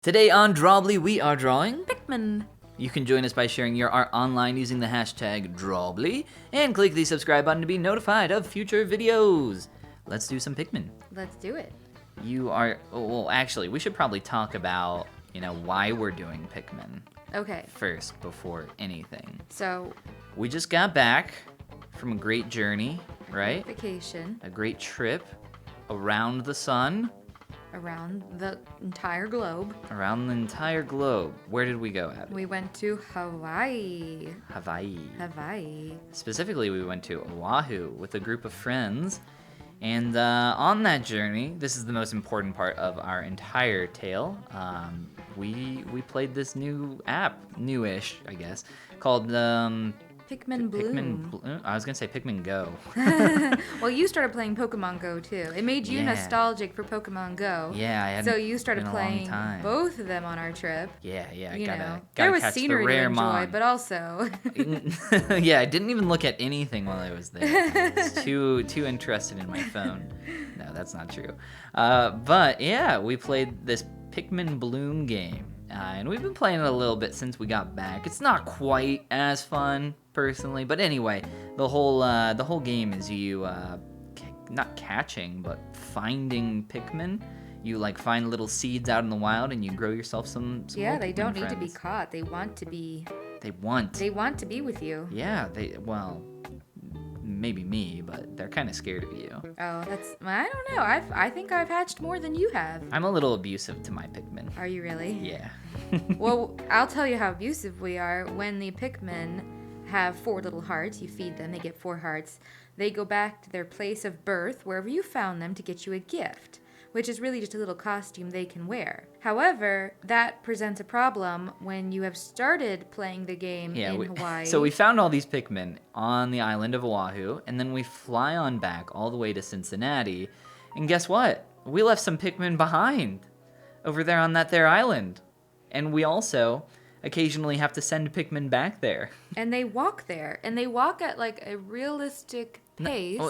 Today on Drawbli, we are drawing Pikman. You can join us by sharing your art online using the hashtag Drawbli, and click the subscribe button to be notified of future videos. Let's do some Pikmin. Let's do it. Actually, we should probably talk about, why we're doing Pikmin Okay. first before anything. So, We just got back from a great journey, right? vacation A great trip around the sun, around the entire globe. around the entire globe. Where did we go, Abby? We went to Hawaii. Hawaii. Specifically, we went to Oahu with a group of friends. And on that journey, this is the most important part of our entire tale. We played this new app, newish, I guess, called Pikmin Bloom. I was gonna say Pikmin Go. Well, you started playing Pokemon Go too. It made you Yeah. nostalgic for Pokemon Go. Yeah, I had. So you started been a long playing time. both of them on our trip. Yeah. You Gotta know, there was catch the scenery to rare enjoy, mon. but also Yeah, I didn't even look at anything while I was there. I was too interested in my phone. No, that's not true. But yeah, we played this Pikmin Bloom game, and we've been playing it a little bit since we got back. It's not quite as fun, personally, but anyway, the whole game is you not catching, but finding Pikmin. You find little seeds out in the wild, and you grow yourself some yeah, more they Pikmin don't need to be friends. caught. They want to be. They want. They want to be with you. Yeah, maybe me, but they're kind of scared of you. Oh, I don't know. I think I've hatched more than you have. I'm a little abusive to my Pikmin. Are you really? Yeah. Well, I'll tell you how abusive we are. When the Pikmin have 4 little hearts, you feed them, they get 4 hearts. They go back to their place of birth, wherever you found them, to get you a gift, which is really just a little costume they can wear. However, that presents a problem when you have started playing the game in Hawaii. So we found all these Pikmin on the island of Oahu, and then we fly on back all the way to Cincinnati, and guess what? We left some Pikmin behind over there on that there island. And we also occasionally have to send Pikmin back there. And they walk there, and they walk at a realistic pace.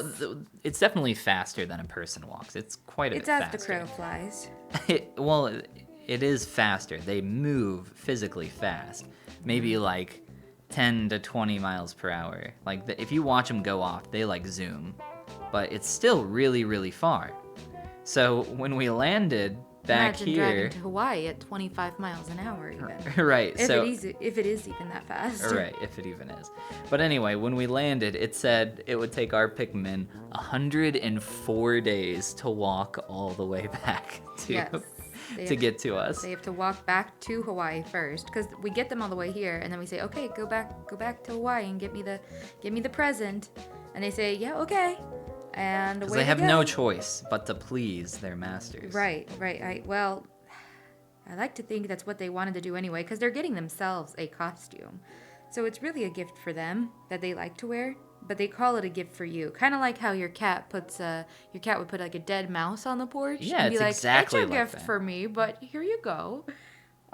It's definitely faster than a person walks. It's quite a bit It's as faster. the crow flies. It is faster. They move physically fast. Maybe 10 to 20 miles per hour. If you watch them go off, they zoom. But it's still really, really far. So when we landed back Imagine here... driving to Hawaii at 25 miles an hour even. Right, If it is even that fast. Right, if it even is. But anyway, when we landed, it said it would take our Pikmin 104 days to walk all the way back Yes. to get to us. They have to walk back to Hawaii first, because we get them all the way here, and then we say, okay, go back to Hawaii and get me the present, and they say, yeah, okay, and Because away they have go. no choice but to please their masters. Right. Well, I like to think that's what they wanted to do anyway, because they're getting themselves a costume, so it's really a gift for them that they like to wear. But they call it a gift for you, kind of like how your cat would put a dead mouse on the porch. Yeah, and be it's like, exactly it's a like gift that. for me, but here you go.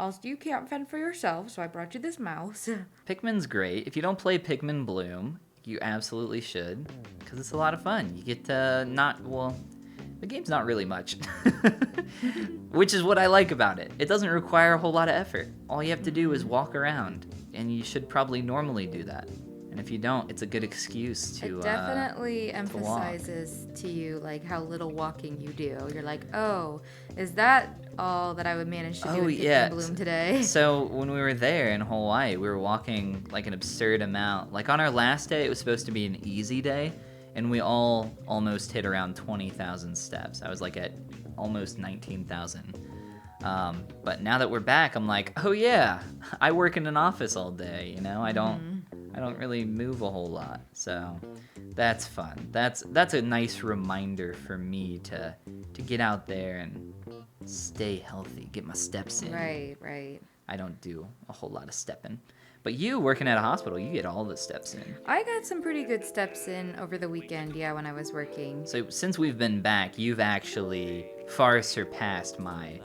Also, you can't fend for yourself, so I brought you this mouse. Pikmin's great. If you don't play Pikmin Bloom, you absolutely should, because it's a lot of fun. You get to the game's not really much, which is what I like about it. It doesn't require a whole lot of effort. All you have to do is walk around, and you should probably normally do that. And if you don't, it's a good excuse to It definitely walk. emphasizes to you how little walking you do. You're like, oh, is that all that I would manage to do in Pikmin Bloom today? So when we were there in Hawaii, we were walking an absurd amount. On our last day, it was supposed to be an easy day, and we all almost hit around 20,000 steps. I was at almost 19,000. But now that we're back, I'm like, oh yeah, I work in an office all day. I don't really move a whole lot, so that's fun. That's a nice reminder for me to get out there and stay healthy, get my steps in. Right. I don't do a whole lot of stepping. But you, working at a hospital, you get all the steps in. I got some pretty good steps in over the weekend, when I was working. So since we've been back, you've actually far surpassed my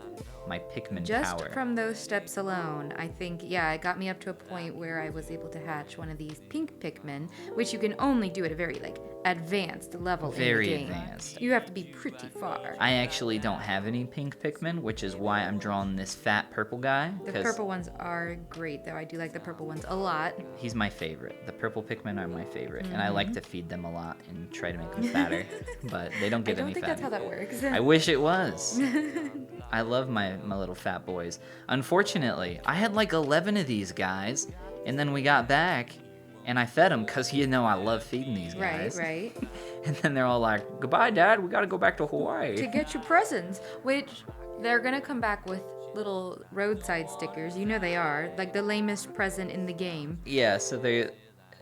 my Pikmin Just power. from those steps alone, I think, yeah, it got me up to a point where I was able to hatch one of these pink Pikmin, which you can only do at a very, like, advanced level Very in the game. advanced. You have to be pretty far. I actually don't have any pink Pikmin, which is why I'm drawing this fat purple guy. The 'Cause purple ones are great, though. I do like the purple ones a lot. he's my favorite. The purple Pikmin are my favorite, and I like to feed them a lot and try to make them fatter, but they don't I get don't any think fatter. that's how that works. I wish it was. I love my little fat boys. Unfortunately, I had like 11 of these guys, and then we got back, and I fed them because you know I love feeding these guys. Right. And then they're all like, "Goodbye, Dad. We got to go back to Hawaii." To get your presents, which they're gonna come back with little roadside stickers. You know they are, like the lamest present in the game. Yeah,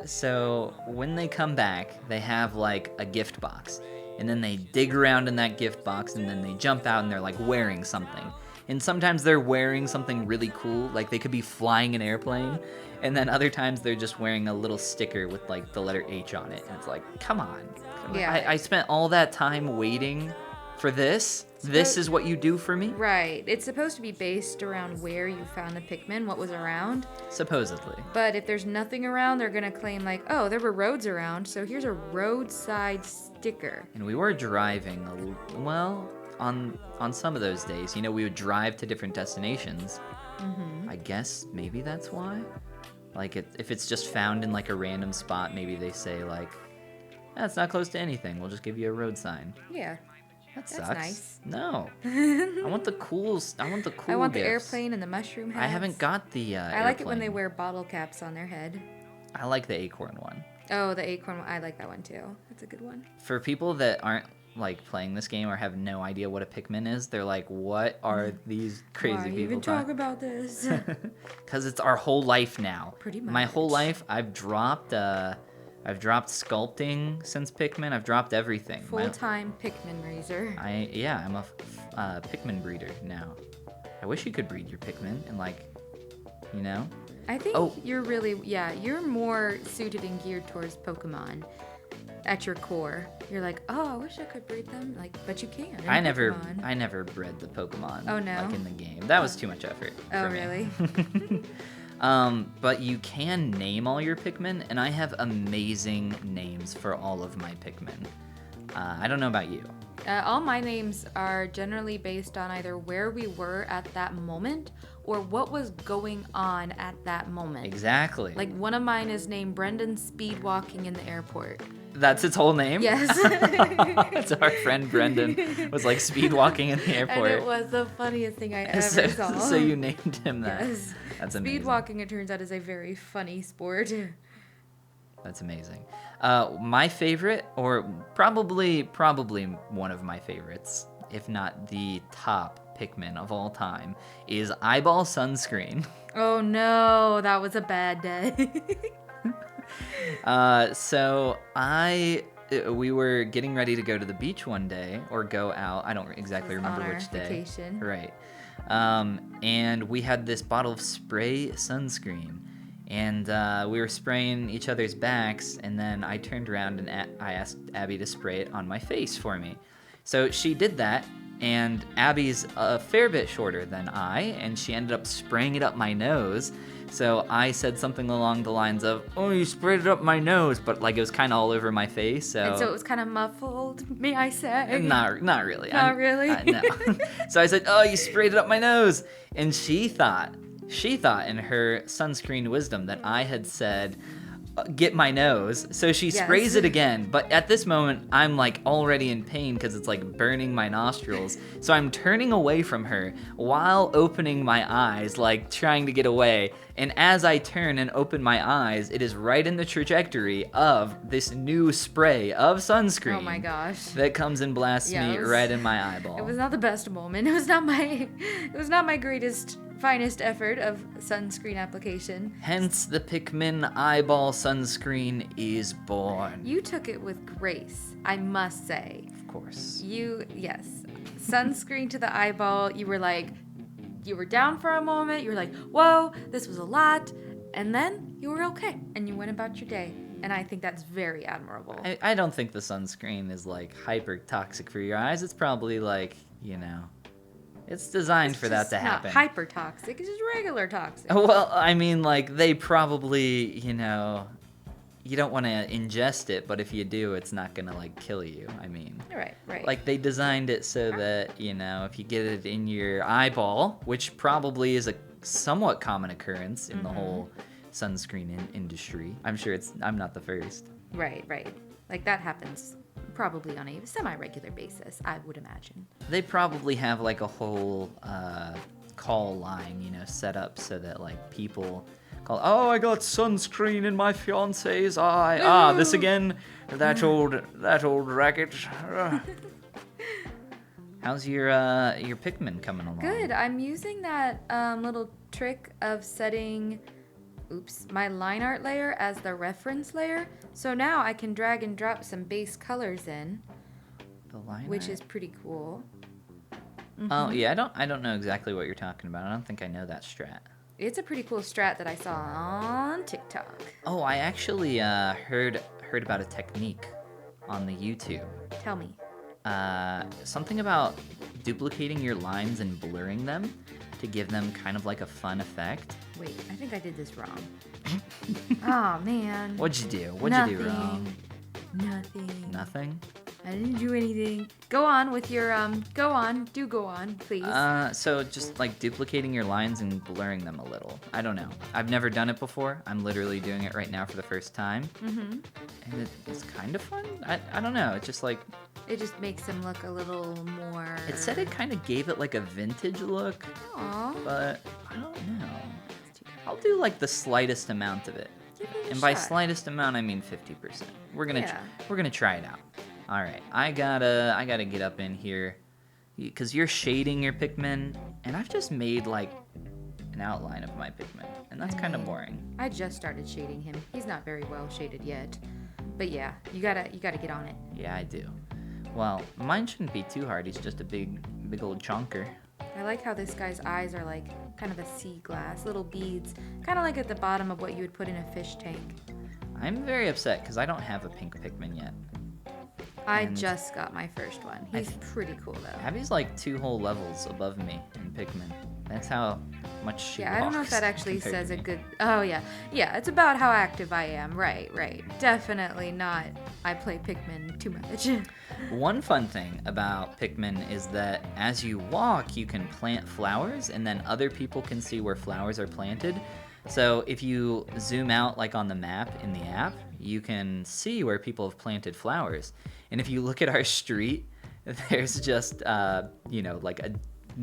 so when they come back, they have like a gift box. And then they dig around in that gift box and then they jump out and they're like wearing something. And sometimes they're wearing something really cool, like they could be flying an airplane. And then other times they're just wearing a little sticker with like the letter H on it. And it's like, come on. Yeah. I spent all that time waiting for this. This is what you do for me? Right. It's supposed to be based around where you found the Pikmin, what was around. Supposedly. But if there's nothing around, they're gonna claim like, oh, there were roads around, so here's a roadside sticker. And we were driving, on some of those days, you know, we would drive to different destinations. I guess maybe that's why. Like, if it's just found in like a random spot, maybe they say like, it's not close to anything. We'll just give you a road sign. Yeah. That That's sucks. nice. No. I want the cool. I want the cool. I want the gifts. airplane and the mushroom hats. I haven't got the. I like it when they airplane. wear bottle caps on their head. I like the acorn one. Oh, the acorn one. I like that one too. That's a good one. For people that aren't like playing this game or have no idea what a Pikmin is, they're like, "What are these crazy Why people even talking?" talk about this? Because it's our whole life now. Pretty My whole much. life, I've dropped sculpting since Pikmin. I've dropped everything. Full-time Pikmin raiser. I'm a Pikmin breeder now. I wish you could breed your Pikmin and like, you know. I think Oh. you're more suited and geared towards Pokemon at your core. You're like, oh, I wish I could breed them. Like, but you can. in I never Pokemon. bred the Pokemon. Oh, no? Like in the game. That was too much effort. Oh, for me. really? But you can name all your Pikmin, and I have amazing names for all of my Pikmin. I don't know about you. All my names are generally based on either where we were at that moment or what was going on at that moment. Exactly. Like one of mine is named Brendan Speed Walking in the Airport. That's its whole name? Yes. So our friend Brendan was like speed walking in the And airport. it was the funniest thing I ever so, saw. so you named him that. Yes. That's amazing. Speed walking, it turns out, is a very funny sport. That's amazing. My favorite, or probably one of my favorites, if not the top Pikmin of all time, is Eyeball Sunscreen. Oh no, that was a bad day. We were getting ready to go to the beach one day, or go out. I don't exactly Was remember on our which day. vacation. Right. And we had this bottle of spray sunscreen. And we were spraying each other's backs, and then I turned around and I asked Abby to spray it on my face for me. So she did that, and Abby's a fair bit shorter than I, and she ended up spraying it up my nose. So I said something along the lines of, "Oh, you sprayed it up my nose," but like it was kind of all over my face. So And so it was kind of muffled, may I say? not really. Not really? No. So I said, "Oh, you sprayed it up my nose," and she thought in her sunscreen wisdom that I had said, "Get my nose." So she Yes. sprays it again, but at this moment I'm like already in pain because it's like burning my nostrils. So I'm turning away from her while opening my eyes, like trying to get away. And as I turn and open my eyes, it is right in the trajectory of this new spray of sunscreen. Oh my gosh. That comes and blasts Yeah, me it was- right in my eyeball. It was not the best moment. It was not my greatest, finest effort of sunscreen application. Hence, the Pikmin eyeball sunscreen is born. You took it with grace, I must say. Of course. Yes. Sunscreen to the eyeball, you were down for a moment, you were like, whoa, this was a lot, and then you were okay, and you went about your day. And I think that's very admirable. I don't think the sunscreen is like hyper toxic for your eyes. It's probably like, It's designed for that It's to not happen. hyper toxic. It's just regular toxic. Well, I mean, like, they probably, you know, you don't want to ingest it, but if you do, it's not going to, like, kill you. I mean, Right. like, they designed it so that, you know, if you get it in your eyeball, which probably is a somewhat common occurrence in the whole sunscreen industry. I'm not the first. Right. Like that happens probably on a semi-regular basis, I would imagine. They probably have, like, a whole call line, you know, set up so that, like, people call, oh, I got sunscreen in my fiance's eye. This again? That old racket. How's your Pikmin coming along? Good. I'm using that little trick of setting, my line art layer as the reference layer. So now I can drag and drop some base colors in, which is pretty cool. Oh yeah, I don't know exactly what you're talking about. I don't think I know that strat. It's a pretty cool strat that I saw on TikTok. Oh, I actually heard about a technique on the YouTube. Tell me. Something about duplicating your lines and blurring them to give them kind of like a fun effect. Wait, I think I did this wrong. Oh, man. What'd you do? Nothing. You do wrong? Nothing. Nothing? I didn't do anything. Go on with your, go on, please. So just like duplicating your lines and blurring them a little. I don't know. I've never done it before. I'm literally doing it right now for the first time. And it's kind of fun. I don't know. It's just like... It just makes them look a little more... It said it kind of gave it like a vintage look. Aww. But I don't know. I'll do like the slightest amount of it. And by slightest amount, I mean 50%. We're gonna try it out. All right, I gotta get up in here, because you're shading your Pikmin, and I've just made like an outline of my Pikmin, and that's kind of boring. I just started shading him. He's not very well shaded yet, but yeah, you gotta get on it. Yeah, I do. Well, mine shouldn't be too hard. He's just a big old chonker. I like how this guy's eyes are like kind of a sea glass, little beads, kind of like at the bottom of what you would put in a fish tank. I'm very upset because I don't have a pink Pikmin yet. I just got my first one. He's pretty cool though. Abby's like 2 whole levels above me in Pikmin. That's how much she I don't know if walks that actually compared says to a me. good... Oh, yeah. Yeah, it's about how active I am. Right. Definitely not I play Pikmin too much. One fun thing about Pikmin is that as you walk, you can plant flowers, and then other people can see where flowers are planted. So if you zoom out like on the map in the app, you can see where people have planted flowers. And if you look at our street, there's just, like a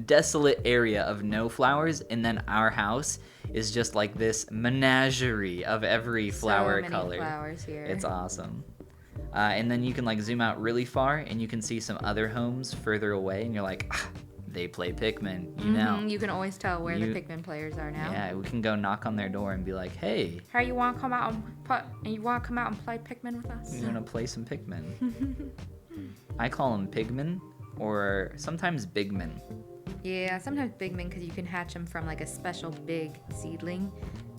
desolate area of no flowers, and then our house is just like this menagerie of every flower so many color. Flowers here. It's awesome. And then you can like zoom out really far, and you can see some other homes further away, and you're like, they play Pikmin, you know. You can always tell where the Pikmin players are now. Yeah, we can go knock on their door and be like, hey, you want to come out and play Pikmin with us? you want to play some Pikmin? I call them Pigmen, or sometimes Bigmen. Yeah, sometimes Bigman because you can hatch them from like a special big seedling,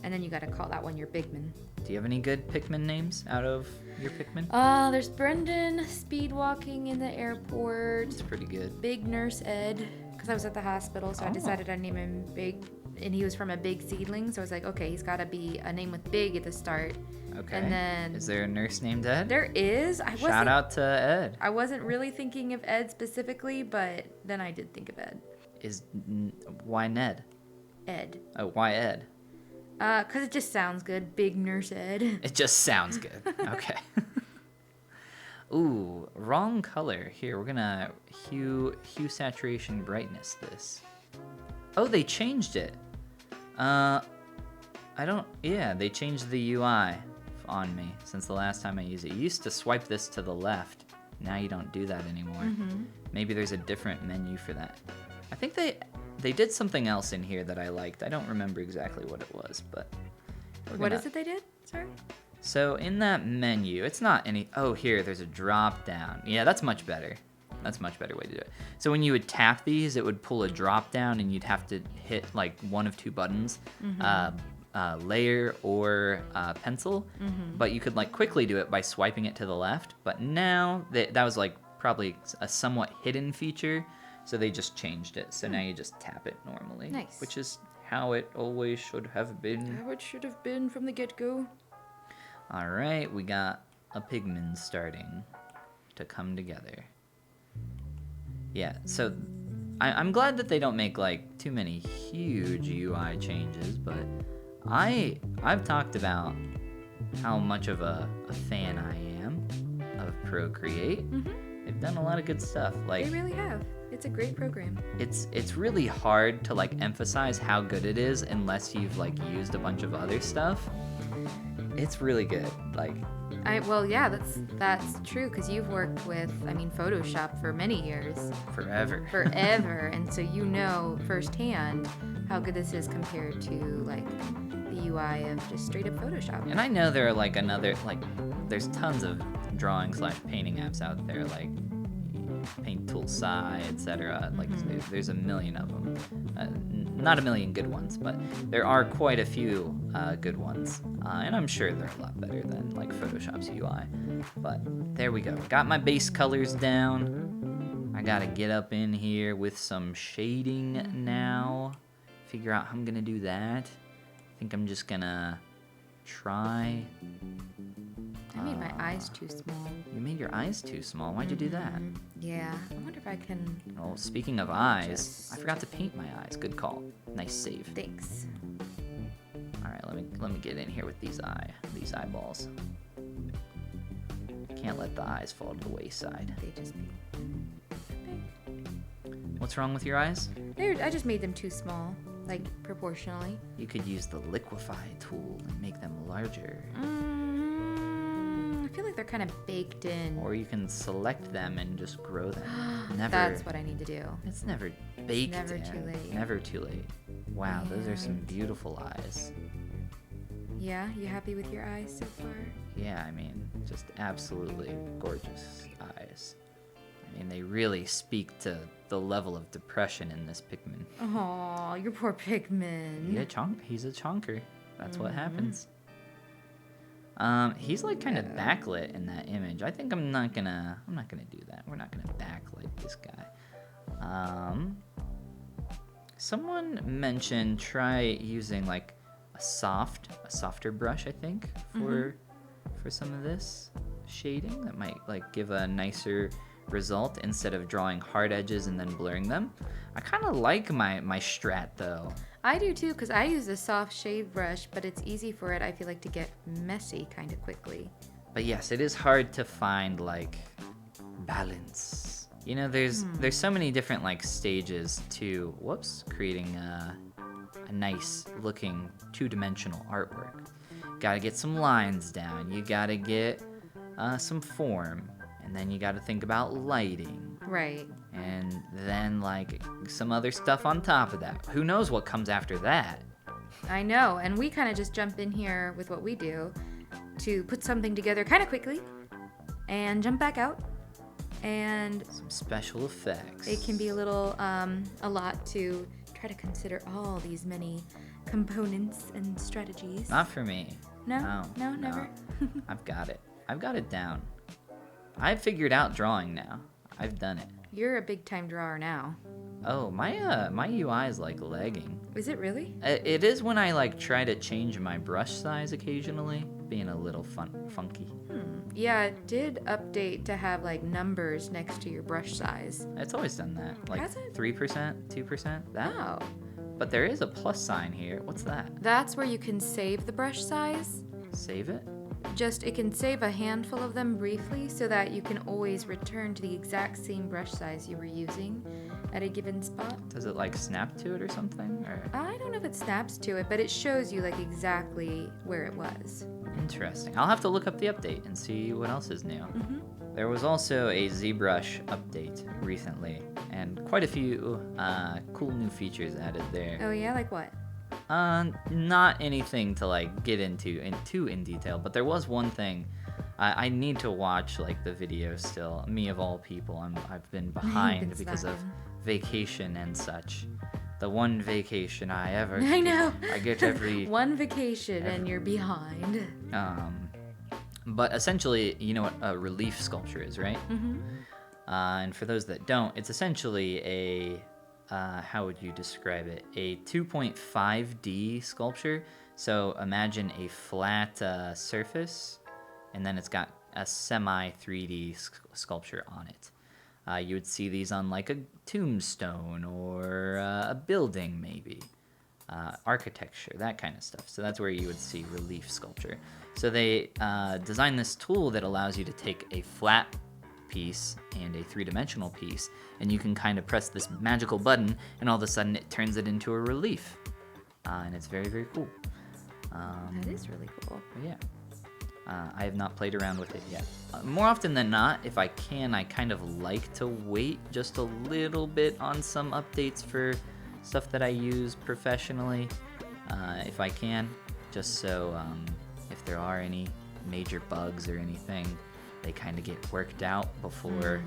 and then you got to call that one your Bigman. Do you have any good Pikmin names out of your Pikmin? There's Brendan speed walking in the airport. It's pretty good. Big Nurse Ed, because I was at the hospital, so I decided I'd name him Big, and he was from a big seedling, so I was like, okay, he's got to be a name with big at the start. Okay. And then is there a nurse named Ed? there is. Shout out to Ed. I wasn't really thinking of Ed specifically, but then I did think of Ed. Why Ned? Ed. Oh, why Ed? Because it just sounds good. Big Nurse Ed. It just sounds good. Okay. Ooh, wrong color. Here, we're gonna hue saturation brightness this. Oh, they changed it. They changed the UI on me since the last time I used it. You used to swipe this to the left. Now you don't do that anymore. Maybe there's a different menu for that. I think they did something else in here that I liked. I don't remember exactly what it was, but... What is it they did? Sorry? So in that menu, it's not any... Oh, here, there's a drop down. Yeah, that's much better. That's a much better way to do it. So when you would tap these, it would pull a drop down, and you'd have to hit like one of 2 buttons, layer or pencil. But you could like quickly do it by swiping it to the left. But now that was like probably a somewhat hidden feature. So they just changed it. So now you just tap it normally. Nice. Which is how it always should have been. How it should have been from the get-go. All right, we got a Pikmin starting to come together. Yeah, so I'm glad that they don't make like too many huge UI changes, but I've talked about how much of a fan I am of Procreate. They've done a lot of good stuff. Like They really have. It's a great program. it's really hard to like emphasize how good it is unless you've like used a bunch of other stuff. It's really good. Like Yeah, that's true because you've worked with, Photoshop for many years. forever. Forever. And so you know firsthand how good this is compared to like the UI of just straight up Photoshop. And I know there are like there's tons of drawing / painting apps out there like Paint Tool Sai, etc. Like there's a million of them. Not a million good ones, but there are quite a few good ones. And I'm sure they're a lot better than like Photoshop's UI. But there we go. Got my base colors down. I gotta get up in here with some shading now. Figure out how I'm gonna do that. I think I'm just gonna try. I made my eyes too small. You made your eyes too small. Why'd you do that? Yeah. I wonder if I can. Oh, speaking of eyes, I forgot to paint my eyes. Good call. Nice save. Thanks. All right, let me get in here with these eyeballs. Can't let the eyes fall to the wayside. They just. What's wrong with your eyes? I just made them too small, like proportionally. You could use the liquify tool and make them larger. I feel like they're kind of baked in. Or you can select them and just grow them. That's what I need to do. It's never baked Never in. too late. Never too late. Wow, those are some beautiful eyes. Yeah, you happy with your eyes so far? Yeah, I mean, just absolutely gorgeous eyes. I mean, they really speak to the level of depression in this Pikmin. Oh, your poor Pikmin. He's a chonker. That's what happens. He's like kind of backlit in that image. I think I'm not gonna do that. We're not gonna backlight this guy. Someone mentioned try using like a softer brush, I think, for some of this shading. That might like give a nicer result instead of drawing hard edges and then blurring them. I kind of like my strat though. I do too, because I use a soft shade brush, but it's easy for it, I feel like, to get messy kind of quickly. But yes, it is hard to find like balance. You know, there's so many different like stages to creating a nice looking two-dimensional artwork. Gotta get some lines down. You gotta get some form, and then you gotta think about lighting. Right. And then like some other stuff on top of that. Who knows what comes after that? I know, and we kind of just jump in here with what we do to put something together kind of quickly and jump back out. And Some special effects. it can be a lot to try to consider all these many components and strategies. Not for me. No, never. I've got it. I've got it down. I've figured out drawing now. I've done it. You're a big time drawer now. Oh, my UI is like lagging. Is it really? It is when I like try to change my brush size occasionally, being a little funky. Yeah, it did update to have like numbers next to your brush size. It's always done that. Like Has it? 3%, 2%, that. Oh. But there is a plus sign here. What's that? That's where you can save the brush size. Save it? It can save a handful of them briefly so that you can always return to the exact same brush size you were using at a given spot. Does it like snap to it or something? Or I don't know if it snaps to it, but it shows you like exactly where it was. interesting. I'll have to look up the update and see what else is new. There was also a ZBrush update recently, and quite a few cool new features added there. Oh yeah, like what? Not anything to like get into in detail, but there was one thing. I need to watch like the video still. Me of all people, I've been behind because of vacation and such. The one vacation I ever I know. I get every one vacation and you're behind. But essentially, you know what a relief sculpture is, right? And for those that don't, it's essentially a, how would you describe it? A 2.5D sculpture. So imagine a flat surface, and then it's got a semi 3D sculpture on it. You would see these on like a tombstone or a building, maybe. Architecture, that kind of stuff. So that's where you would see relief sculpture. So they designed this tool that allows you to take a flat piece and a three-dimensional piece, and you can kind of press this magical button, and all of a sudden it turns it into a relief. And it's very, very cool. That is really cool. Yeah. I have not played around with it yet. More often than not, if I can, I kind of like to wait just a little bit on some updates for stuff that I use professionally, if I can, just so if there are any major bugs or anything, they kind of get worked out before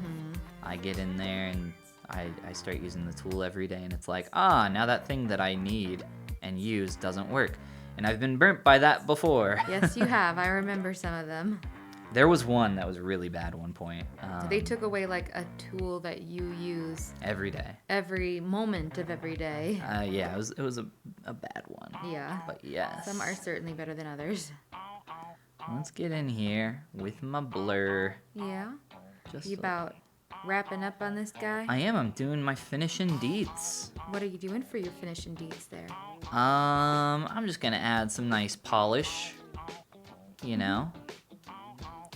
I get in there and I start using the tool every day, and it's like, now that thing that I need and use doesn't work. And I've been burnt by that before. Yes, you have. I remember some of them. There was one that was really bad at one point. They took away like a tool that you use every day. Every moment of every day. Yeah, it was a bad one. Yeah. But yes. Some are certainly better than others. Let's get in here with my blur. Yeah? Just You about wrapping up on this guy? I am. I'm doing my finishing deets. What are you doing for your finishing deeds there? I'm just gonna add some nice polish. You know,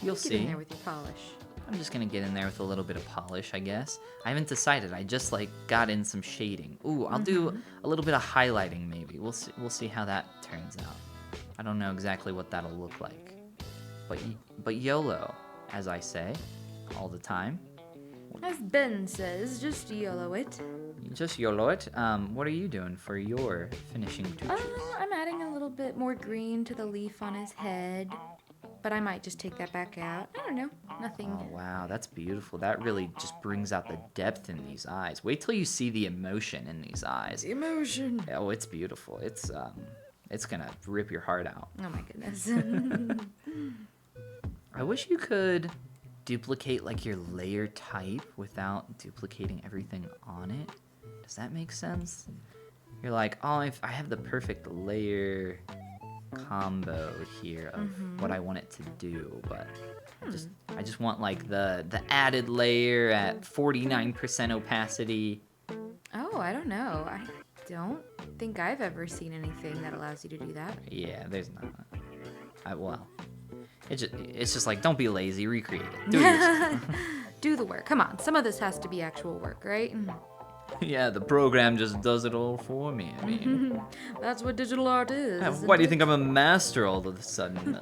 you'll see. Get in there with your polish. I'm just gonna get in there with a little bit of polish, I guess. I haven't decided. I just like got in some shading. Ooh, I'll do a little bit of highlighting maybe. We'll see. We'll see how that turns out. I don't know exactly what that'll look like, but YOLO, as I say, all the time. As Ben says, just YOLO it. Just YOLO it. What are you doing for your finishing touches? I'm adding a little bit more green to the leaf on his head, but I might just take that back out. I don't know. Nothing. Oh, wow. That's beautiful. That really just brings out the depth in these eyes. Wait till you see the emotion in these eyes. Emotion. Oh, it's beautiful. It's gonna rip your heart out. Oh my goodness. I wish you could duplicate like your layer type without duplicating everything on it. Does that make sense? You're like, I have the perfect layer combo here of what I want it to do, but I just want like the added layer at 49% opacity. Oh, I don't know. I don't think I've ever seen anything that allows you to do that. Yeah, there's not. Well, it's just like, don't be lazy, recreate it. Do it yourself. Do the work. Come on, some of this has to be actual work, right? Yeah, the program just does it all for me. I mean, that's what digital art is. why do you think I'm a master all of a sudden?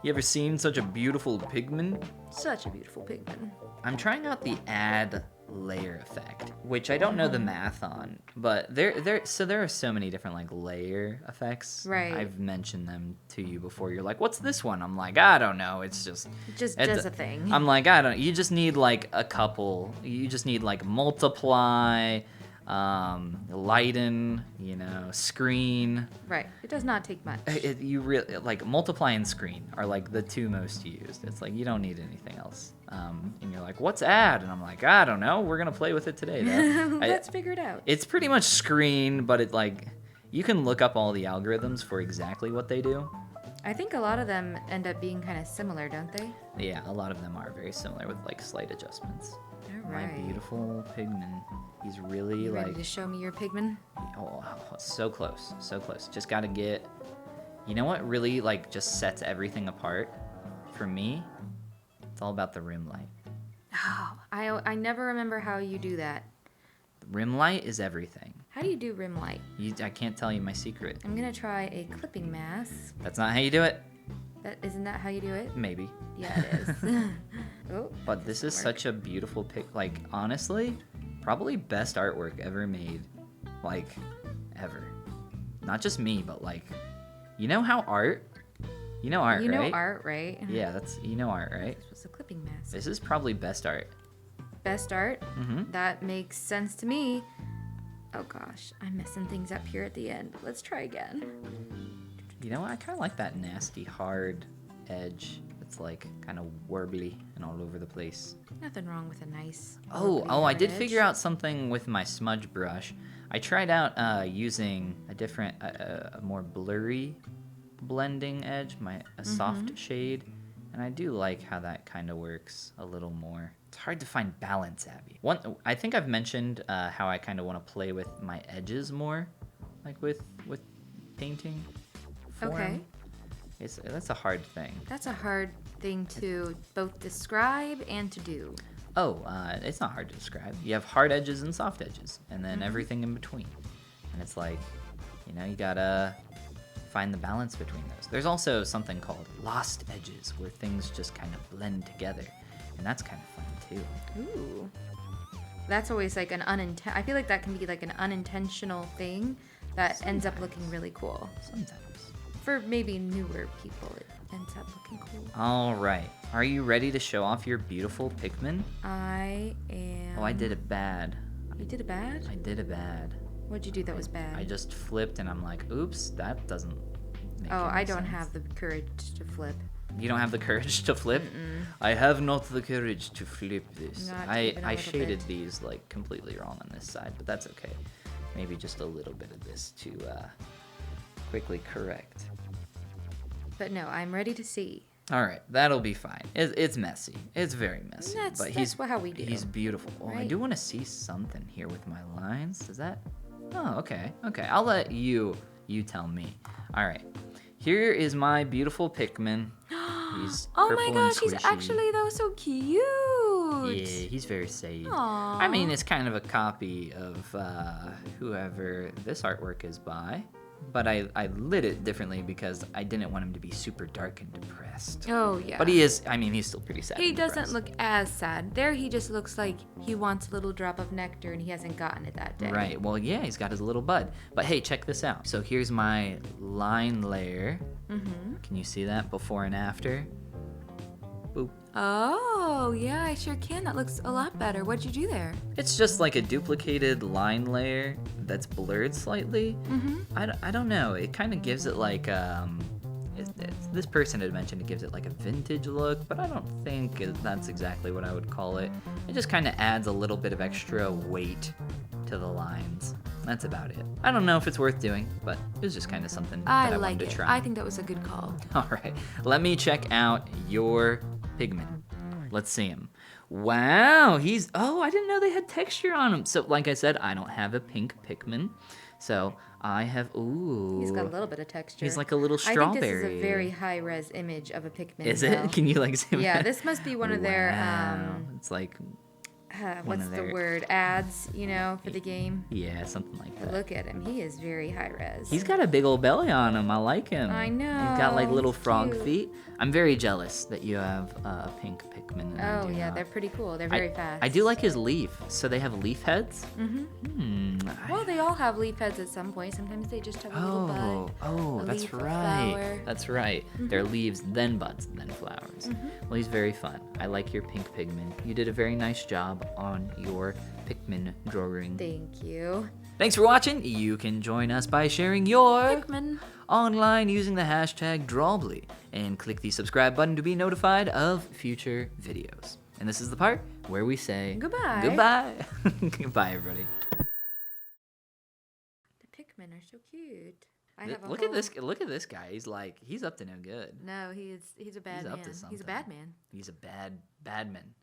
You ever seen such a beautiful Pikman? Such a beautiful Pikmin. I'm trying out the add layer effect, which I don't know the math on, but there are so many different like layer effects. Right. I've mentioned them to you before. You're like, what's this one? I'm like, I don't know. It just does a thing. I'm like, I don't. You just need like a couple. You just need like multiply, lighten, screen. Right. It does not take much. You really like multiply and screen are like the two most used. It's like you don't need anything else. And you're like, what's add? And I'm like, I don't know. We're gonna play with it today, though. Let's figure it out. It's pretty much screen, but it like you can look up all the algorithms for exactly what they do. I think a lot of them end up being kind of similar, don't they? Yeah, a lot of them are very similar with like slight adjustments. All right. My beautiful Pikmin. He's really You like. ready to show me your Pikmin? Oh, so close, so close. Just gotta get. You know what really like just sets everything apart for me? It's all about the rim light. Oh, I never remember how you do that. Rim light is everything. How do you do rim light? I can't tell you my secret. I'm gonna try a clipping mask. That's not how you do it. Isn't that how you do it? Maybe. Yeah, it is. Oh. But this is such a beautiful pic. Like honestly, probably best artwork ever made. Like, ever. Not just me, but like, how art. You know art, right? You know art, right? Yeah, art, right? This was a clipping mask. This is probably best art. Best art? Mm-hmm. That makes sense to me. Oh gosh, I'm messing things up here at the end. Let's try again. You know what? I kind of like that nasty hard edge It's like kind of warbly and all over the place. Nothing wrong with a nice. I did figure out something with my smudge brush. I tried out using a different, a more blurry blending edge, a soft shade, and I do like how that kind of works a little more. It's hard to find balance, Abby. I think I've mentioned how I kind of want to play with my edges more, like with painting. Okay. That's a hard thing. That's a hard thing to both describe and to do. It's not hard to describe. You have hard edges and soft edges, and then everything in between. And it's like, you gotta find the balance between those. There's also something called lost edges, where things just kind of blend together, and that's kind of fun too. Ooh. That's always like I feel like that can be like an unintentional thing that ends up looking really cool. Sometimes. For maybe newer people, it ends up looking cool. All right. Are you ready to show off your beautiful Pikmin? I am. Oh, I did it bad. You did it bad? I did it bad. What'd you do that was bad? I just flipped and I'm like, oops, that doesn't make any I don't sense. have the courage to flip. You don't have the courage to flip? I have not the courage to flip this. Not even a I little shaded bit. these like completely wrong on this side, but that's okay. Maybe just a little bit of this to quickly correct. But no, I'm ready to see. All right, that'll be fine. It's messy. It's very messy. That's how we do. He's beautiful. Oh, I Right. do want to see something here with my lines. Is that? Oh, okay. Okay, I'll let you tell me. All right. Here is my beautiful Pikmin. He's Oh my purple and gosh, he's squishy. actually though so cute. Yeah, he's very sad. Aw. I mean, it's kind of a copy of whoever this artwork is by, but I lit it differently because I didn't want him to be super dark and depressed. Oh yeah. But he's still pretty sad. He and doesn't depressed. look as sad. There he just looks like he wants a little drop of nectar and he hasn't gotten it that day. Right, well, yeah, he's got his little bud. But hey, check this out. So here's my line layer. Mm-hmm. Can you see that before and after? Boop. Oh, yeah, I sure can. That looks a lot better. What'd you do there? It's just like a duplicated line layer that's blurred slightly. Mm-hmm. I don't know. It kind of gives it like this person had mentioned it gives it like a vintage look, but I don't think that's exactly what I would call it. It just kind of adds a little bit of extra weight to the lines. That's about it. I don't know if it's worth doing, but it was just kind of something that I like wanted it. to try. I think that was a good call. All right, let me check out your Pikmin. Let's see him. Wow, I didn't know they had texture on him. So, like I said, I don't have a pink Pikmin. So, I have, He's got a little bit of texture. He's like a little strawberry. I think this is a very high-res image of a Pikmin. Is though. it? Can you like zoom Yeah, in? this must be one of their, Wow, it's like, what's of the their- word? Ads, for the game. yeah, something like But that. look at him. He is very high-res. He's got a big old belly on him. I like him. I know, He's got like little he's frog cute. feet. I'm very jealous that you have a pink Pikmin. And I Oh, do yeah, not. they're pretty cool. They're very fast. I do like his leaf. So they have leaf heads? Mm-hmm. Hmm. Well, they all have leaf heads at some point. Sometimes they just have a little bud. Oh, a that's leaf, a right. flower. Mm-hmm. That's right. They're leaves, then buds, then flowers. Well, he's very fun. I like your pink Pikmin. You did a very nice job on your Pikmin drawing. Thank you. Thanks for watching. You can join us by sharing your Pikmin. online using the hashtag Drawbli and click the subscribe button to be notified of future videos. And this is the part where we say Goodbye. Goodbye. Goodbye, everybody. The Pikmin are so cute. I have a Look whole... at this guy. He's up to no good. No, he's a bad He's man. up to He's a something. bad man. He's a bad man.